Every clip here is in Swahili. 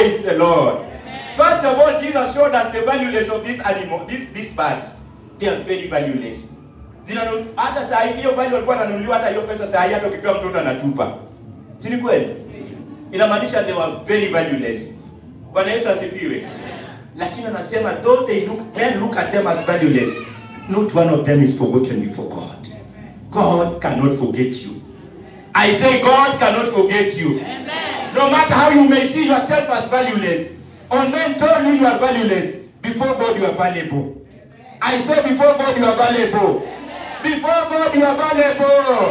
Praise the Lord. First of all, Jesus showed us the valueless of these animals, these birds. They are very valueless. Hata saa hiyo value walikuwa wananunuliwa, hata hiyo pesa saa hii hata ukipewa mtoto anatupa. Si ni kweli? Inamaanisha they were very valueless. Bwana Yesu asifiwe. Lakini anasema though men look at them as valueless, not one of them is forgotten before God. God cannot forget you. I say God cannot forget you. Amen. No matter how you may see yourself as valueless, or men told you are valueless, before God you are valuable. I say before God you are valuable. Before God you are valuable.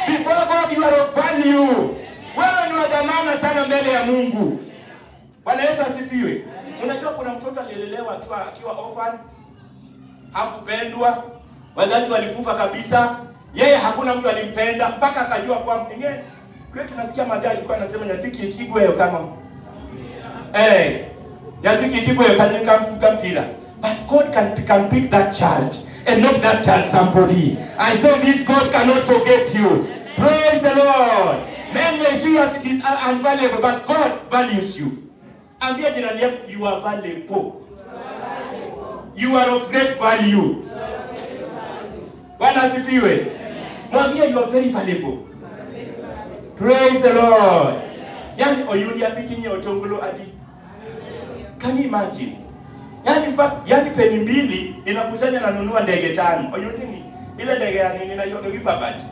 Before God you are of value. Wewe ni wa dhamana sana mbele ya Mungu. Bwana Yesu asifiwe. Unajua kuna mtoto alilelewa akiwa orphan, hakupendwa, wazazi walikufa kabisa. Yeye hakuna mtu alimpenda mpaka akajua kwa mwenyewe. Kwetu tunasikia majaji alikuwa anasema nyatiki ichigwe kama nyatiki ichigwe kama mpira. But God can pick that child and not that child somebody. I say this, God cannot forget you. Praise the Lord. Men may see us as unvaluable, but God values you. Ambia jirani yako, you are valuable. You are of great value. Bwana asifiwe. Mwambie you are very valuable. Praise the Lord. Yani oyuni abikinye otongolo adi. Can you imagine? Yani peni mbili inakusanya na nunua ndege tano. Oyuni ni ile ndege ya nini na yoga vipabati.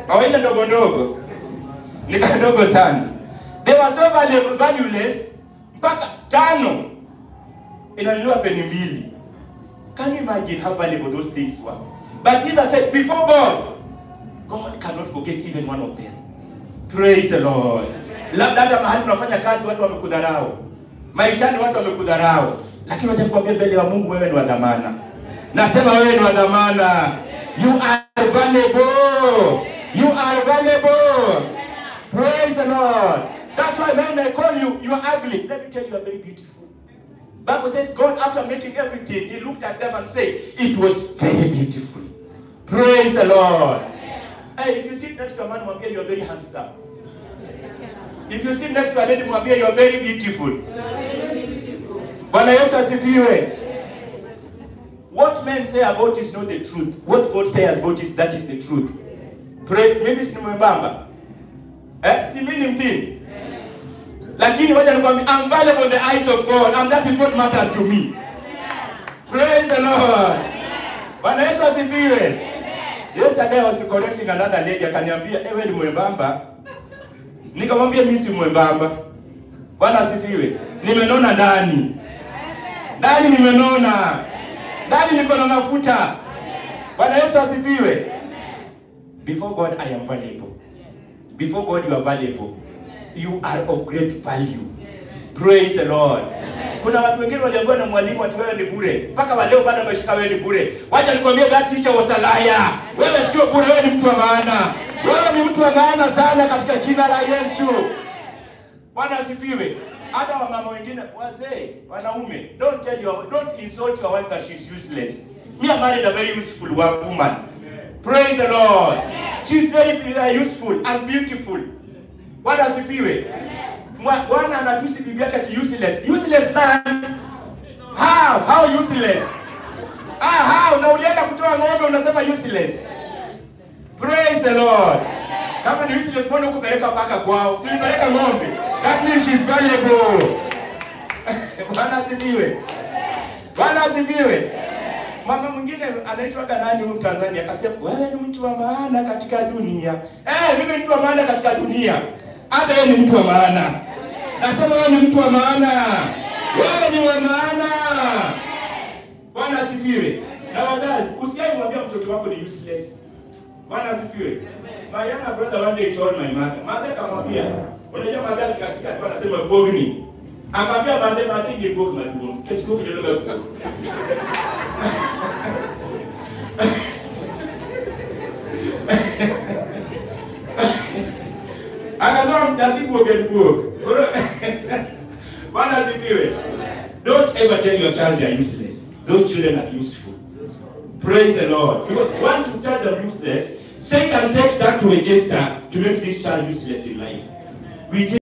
Au ile ndogo ndogo. Ni kadogo sana. They were so valueless mpaka tano inanunua peni mbili. Can you imagine how valuable those things were? But Jesus said, before God, God cannot forget even one of them. Praise the Lord. Labda hata mahali unafanya kazi watu wamekudharau. Maishani watu wamekudharau. Lakini wacha nikwambie mbele ya Mungu wewe ni wa dhamana. Nasema wewe ni wa dhamana. You are valuable. You are valuable. Praise the Lord. That's why when they call you, you are ugly. Let me tell you, you are very beautiful. Bible says God, after making everything, He looked at them and said, it was very beautiful. Praise the Lord. Hey, if you sit next to a man, you are very handsome. If you sit next to a lady, you are very beautiful. Bwana Yesu asifiwe. What men say about is not the truth. What God says about is that is the truth. Pray, maybe si mwembamba. Si mimi mtini. Lakini wacha nikwambie, I'm valuable in the eyes of God, and that is what matters to me. Praise the Lord. Bwana Yesu asifiwe. Yesterday I was correcting another lady, akaniambia, wewe ni mwembamba. Nikamwambia mimi si mwembamba. Bwana asifiwe. Nimenona ndani. Ndani nimenona. Ndani niko na mafuta. Bwana Yesu asifiwe. Before God I am valuable. Before God you are valuable. You are of great value. Praise the Lord. Kuna watu wengine waliambiwa na mwalimu ati wewe ni bure. Mpaka waleo bado wameshika wewe ni bure. Wacha nikwambie, that teacher was a liar. Wewe sio bure, wewe ni mtu wa maana. Wewe ni mtu wa maana sana katika jina la Yesu. Bwana asifiwe. Hata wamama wengine, wazee, wanaume, don't insult your wife that she's useless. Me, I married a very useful woman. Praise the Lord. She's very useful and beautiful. Bwana asifiwe. Bwana anatusi bibi yake ati useless. Useless man. How useless? How? Na ulienda kutoa ng'ombe unasema useless. Praise the Lord. Kama ni useless, mbona ukupeleka paka kwao? Si ulipeleka ng'ombe. That means she's valuable. Bwana asifiwe. Bwana asifiwe. Mama mwingine anaitwa nani huko Tanzania akasema, wewe ni mtu wa maana katika dunia. Mimi ni mtu wa maana katika dunia. Hata yeye ni mtu wa maana. Nasema wewe ni mtu wa maana. Wewe ni wa maana. Bwana asifiwe. Na wazazi, usiwahi mwambia mtoto wako ni useless. Bwana asifiwe. My younger brother one day told my mother. Mother kamwambia, unajua mother alikasika alikuwa anasema bogni. Akamwambia mother ni bogni madumu. Kechukua vile lugha yako. Akasema mtatibu ogeni. Bwana asifiwe. Don't ever tell your child they are useless. Those children are useful. Praise the Lord. Because once you tell them useless, Satan takes that to register to make this child useless in life. We